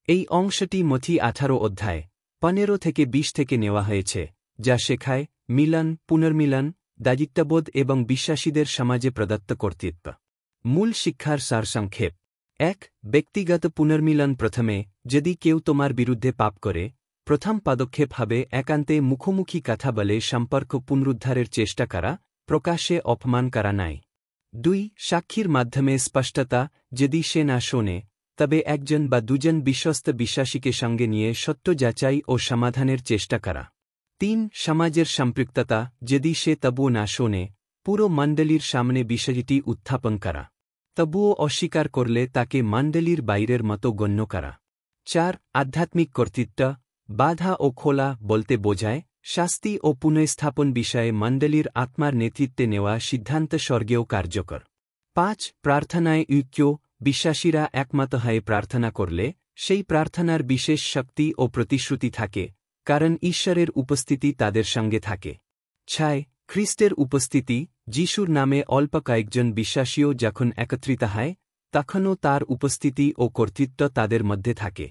এই অংশটি মথি 18 অধ্যায় 15 থেকে 20 থেকে নেওয়া হয়েছে, যা শেখায় মিলন, পুনর্মিলন, দায়িত্ববোধ এবং বিশ্বাসীদের সমাজে প্রদত্ত কর্তৃত্ব। মূল শিক্ষার সারসংক্ষেপ। 1. ব্যক্তিগত পুনর্মিলন। প্রথমে, যদি কেউ তোমার বিরুদ্ধে পাপ করে, প্রথম পদক্ষেপ হবে একান্তে মুখোমুখি কথা বলে সম্পর্ক পুনরুদ্ধারের চেষ্টা করা, প্রকাশ্যে অপমান করা নাই। 2. সাক্ষীর মাধ্যমে স্পষ্টতা। যদি সে না শোনে, তবে একজন বা দুজন বিশ্বস্ত বিশ্বাসীকে সঙ্গে নিয়ে সত্য যাচাই ও সমাধানের চেষ্টা করা। 3. সমাজের সম্পৃক্ততা। যদি সে তবুও না শোনে, পুরো মণ্ডলীর সামনে বিষয়টি উত্থাপন করা। তবুও অস্বীকার করলে তাকে মণ্ডলীর বাইরের মতো গণ্য করা। 4. আধ্যাত্মিক কর্তৃত্ব। বাধা ও খোলা বলতে বোঝায় শাস্তি ও পুনঃস্থাপন বিষয়ে মণ্ডলীর আত্মার নেতৃত্বে নেওয়া সিদ্ধান্ত স্বর্গেও কার্যকর। 5. প্রার্থনায় ঐক্য। বিশ্বাসীরা একমত হয়ে প্রার্থনা করলে সেই প্রার্থনার বিশেষ শক্তি ও প্রতিশ্রুতি থাকে, কারণ ঈশ্বরের উপস্থিতি তাদের সঙ্গে থাকে। 6. খ্রিস্টের উপস্থিতি। যিশুর নামে অল্প কয়েকজন বিশ্বাসীও যখন একত্রিত হয়, তখনও তার উপস্থিতি ও কর্তৃত্ব তাদের মধ্যে থাকে।